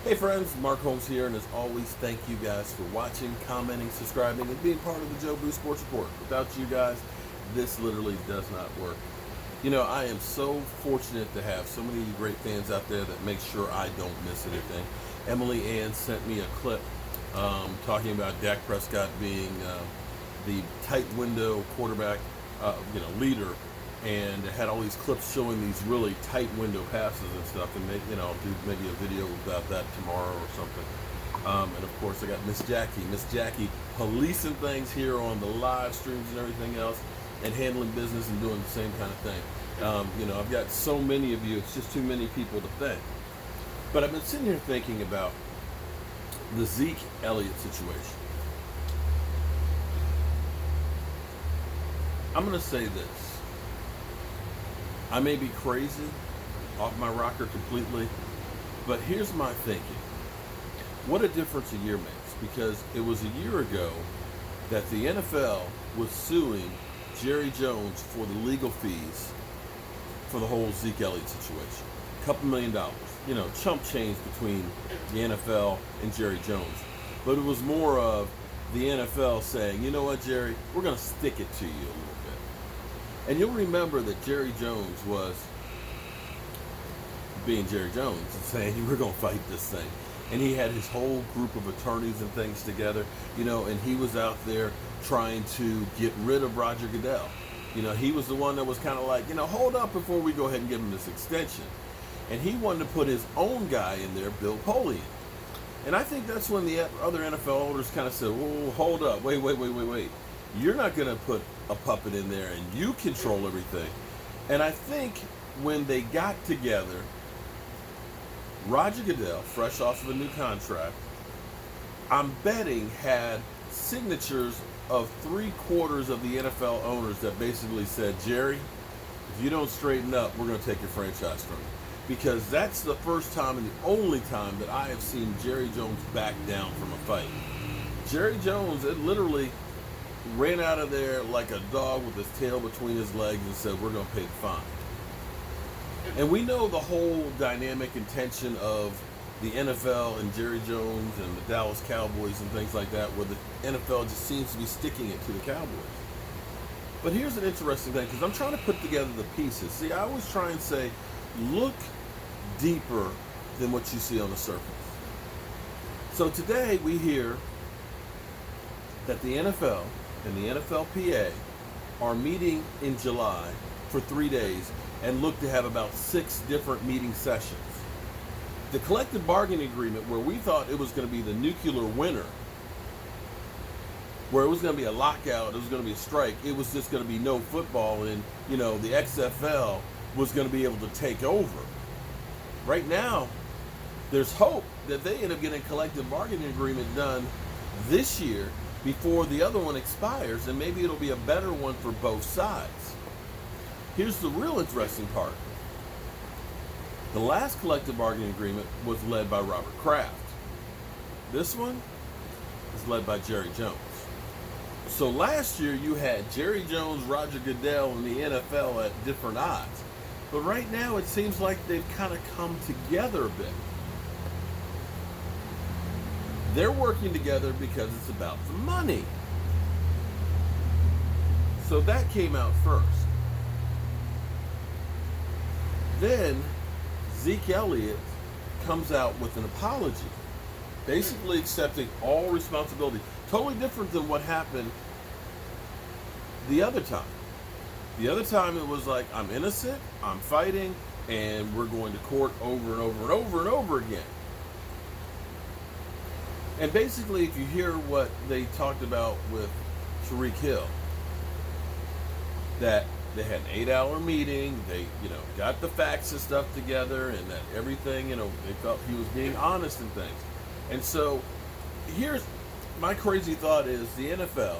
Hey friends, Mark Holmes here, and as always, thank you guys for watching, commenting, subscribing, and being part of the Joe Boo Sports Report. Without you guys, this literally does not work. You know, I am so fortunate to have so many great fans out there that make sure I don't miss anything. Emily Ann sent me a clip talking about Dak Prescott being the tight window quarterback, leader, and it had all these clips showing these really tight window passes and stuff, and I'll do maybe a video about that tomorrow or something. And of course, I got Miss Jackie policing things here on the live streams and everything else, and handling business and doing the same kind of thing. I've got so many of you; it's just too many people to thank. But I've been sitting here thinking about the Zeke Elliott situation. I'm going to say this. I may be crazy, off my rocker completely, but here's my thinking. What a difference a year makes, because it was a year ago that the NFL was suing Jerry Jones for the legal fees for the whole Zeke Elliott situation. A couple $1 million. Chump change between the NFL and Jerry Jones. But it was more of the NFL saying, you know what, Jerry, we're going to stick it to you a little bit. And you'll remember that Jerry Jones was being Jerry Jones and saying, we're going to fight this thing. And he had his whole group of attorneys and things together, and he was out there trying to get rid of Roger Goodell. He was the one that was kind of like, hold up before we go ahead and give him this extension. And he wanted to put his own guy in there, Bill Polian. And I think that's when the other NFL owners kind of said, whoa, hold up, wait. You're not going to put a puppet in there and you control everything. And I think when they got together, Roger Goodell, fresh off of a new contract, I'm betting had signatures of 3/4 of the NFL owners that basically said, Jerry, if you don't straighten up, we're going to take your franchise from you. Because that's the first time and the only time that I have seen Jerry Jones back down from a fight. Jerry Jones, it literally ran out of there like a dog with his tail between his legs and said, we're going to pay the fine. And we know the whole dynamic and tension of the NFL and Jerry Jones and the Dallas Cowboys and things like that, where the NFL just seems to be sticking it to the Cowboys. But here's an interesting thing, because I'm trying to put together the pieces. See, I always try and say, look deeper than what you see on the surface. So today we hear that the NFL and the NFLPA are meeting in July for 3 days and look to have about 6 different meeting sessions. The collective bargaining agreement, where we thought it was going to be the nuclear winter, where it was going to be a lockout, it was going to be a strike, it was just going to be no football, and the XFL was going to be able to take over. Right now, there's hope that they end up getting a collective bargaining agreement done this year before the other one expires, and maybe it'll be a better one for both sides. Here's the real interesting part. The last collective bargaining agreement was led by Robert Kraft. This one is led by Jerry Jones. So last year you had Jerry Jones, Roger Goodell, and the NFL at different odds. But right now it seems like they've kind of come together a bit. They're working together because it's about the money. So that came out first. Then Zeke Elliott comes out with an apology, basically accepting all responsibility. Totally different than what happened the other time. The other time it was like, I'm innocent, I'm fighting, and we're going to court over and over and over and over again. And basically, if you hear what they talked about with Tyreek Hill, that they had an 8-hour meeting, they, got the facts and stuff together, and that everything, they felt he was being honest and things. And so, here's my crazy thought is the NFL,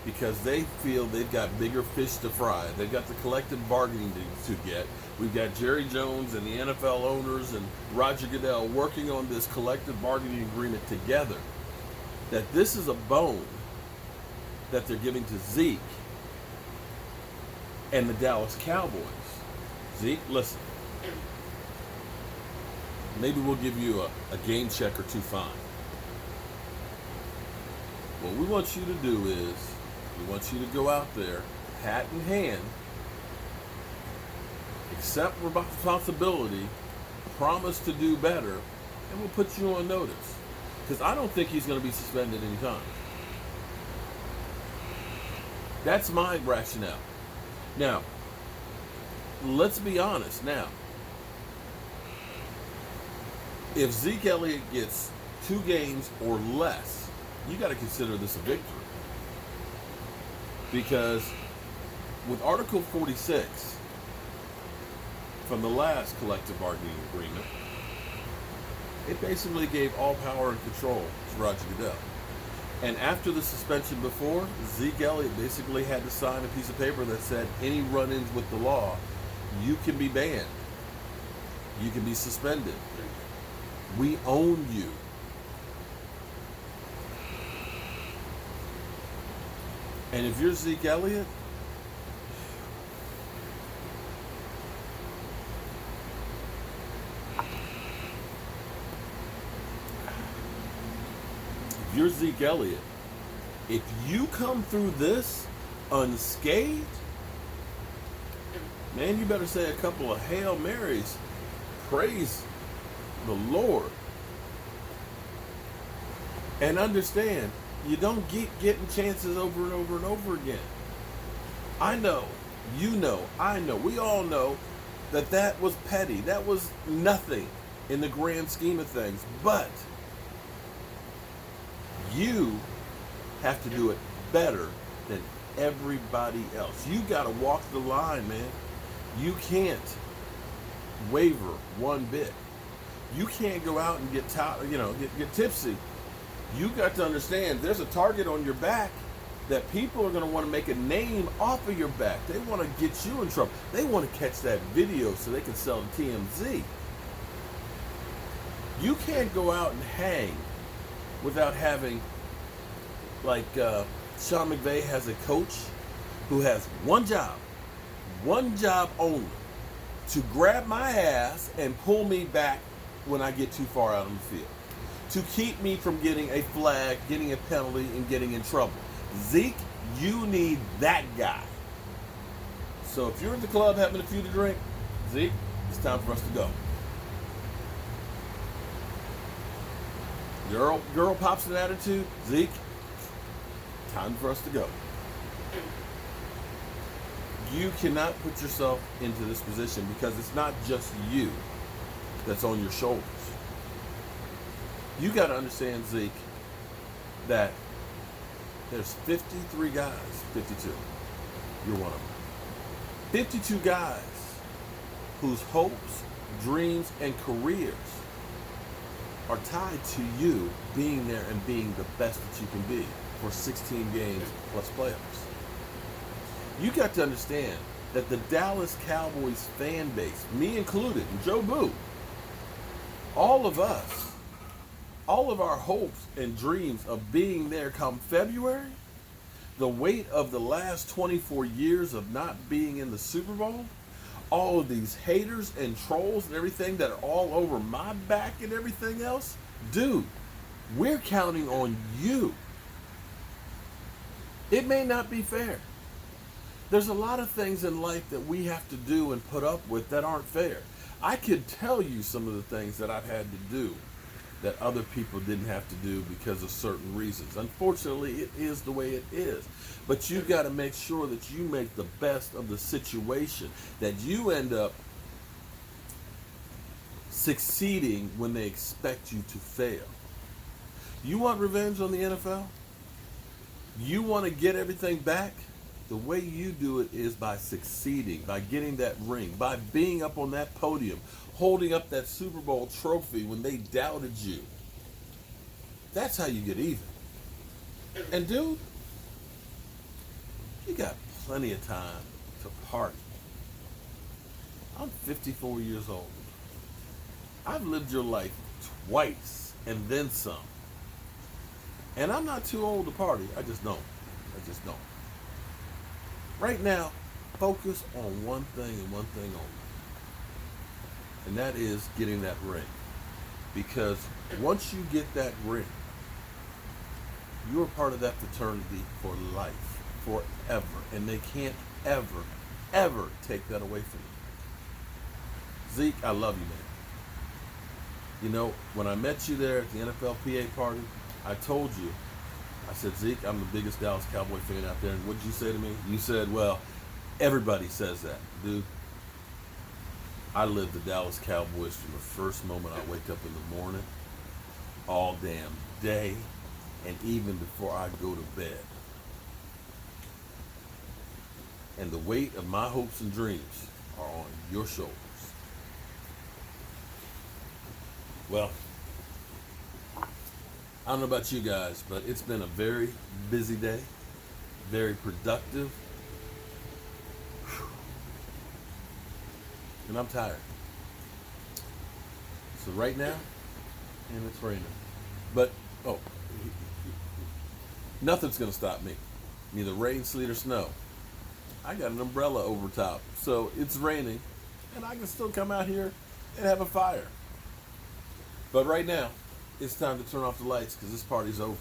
because they feel they've got bigger fish to fry, they've got the collective bargaining to get. We've got Jerry Jones and the NFL owners and Roger Goodell working on this collective bargaining agreement together. That this is a bone that they're giving to Zeke and the Dallas Cowboys. Zeke, listen. Maybe we'll give you a game check or two fine. What we want you to do is, we want you to go out there, hat in hand, accept responsibility, promise to do better, and we'll put you on notice. Because I don't think he's going to be suspended anytime. That's my rationale. Now, let's be honest now. If Zeke Elliott gets 2 games or less, you got to consider this a victory. Because with Article 46 from the last collective bargaining agreement, it basically gave all power and control to Roger Goodell. And after the suspension before, Zeke Elliott basically had to sign a piece of paper that said any run-ins with the law, you can be banned. You can be suspended. We own you. And if you're Zeke Elliott, if you come through this unscathed, man, you better say a couple of Hail Marys. Praise the Lord. And understand, you don't keep getting chances over and over and over again. I know, you know, I know, we all know that was petty. That was nothing in the grand scheme of things. But you have to do it better than everybody else. You got to walk the line, man. You can't waver one bit. You can't go out and get tipsy. You got to understand there's a target on your back that people are going to want to make a name off of your back. They want to get you in trouble. They want to catch that video so they can sell to TMZ. You can't go out and hang without having, like Sean McVay has a coach who has one job only, to grab my ass and pull me back when I get too far out on the field, to keep me from getting a flag, getting a penalty, and getting in trouble. Zeke, you need that guy. So if you're at the club having a few to drink, Zeke, it's time for us to go. Girl pops an attitude, Zeke, time for us to go. You cannot put yourself into this position because it's not just you that's on your shoulders. You got to understand, Zeke, that there's 53 guys, 52. You're one of them. 52 guys whose hopes, dreams, and careers are tied to you being there and being the best that you can be for 16 games plus playoffs. You got to understand that the Dallas Cowboys fan base, me included, and Joe Boo, all of us, all of our hopes and dreams of being there come February, the weight of the last 24 years of not being in the Super Bowl, all of these haters and trolls and everything that are all over my back and everything else, dude, we're counting on you. It may not be fair. There's a lot of things in life that we have to do and put up with that aren't fair. I could tell you some of the things that I've had to do that other people didn't have to do because of certain reasons. Unfortunately, it is the way it is. But you've got to make sure that you make the best of the situation, that you end up succeeding when they expect you to fail. You want revenge on the NFL? You want to get everything back? The way you do it is by succeeding, by getting that ring, by being up on that podium, holding up that Super Bowl trophy when they doubted you. That's how you get even. And dude, you got plenty of time to party. I'm 54 years old. I've lived your life twice and then some. And I'm not too old to party. I just don't. Right now, focus on one thing and one thing only. And that is getting that ring. because once you get that ring, you're part of that fraternity for life, forever, and they can't ever, ever take that away from you. Zeke, I love you, man. You know, when I met you there at the NFLPA party, I told you, I said, Zeke, I'm the biggest Dallas Cowboy fan out there. And what did you say to me? You said, well, everybody says that. Dude, I live the Dallas Cowboys from the first moment I wake up in the morning, all damn day, and even before I go to bed. And the weight of my hopes and dreams are on your shoulders. Well, I don't know about you guys, but it's been a very busy day, very productive, and I'm tired. So right now, and it's raining, but nothing's going to stop me, neither rain, sleet, or snow. I got an umbrella over top, so it's raining, and I can still come out here and have a fire. But right now, it's time to turn off the lights because this party's over.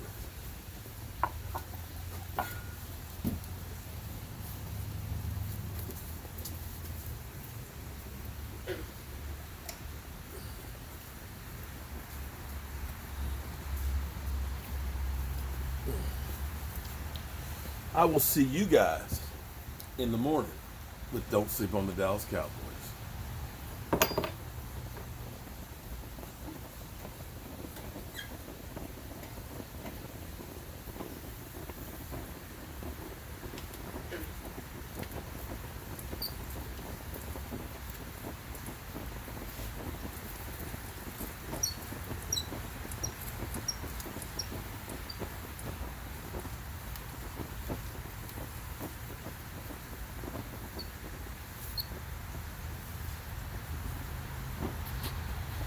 I will see you guys in the morning, but don't sleep on the Dallas Cowboys.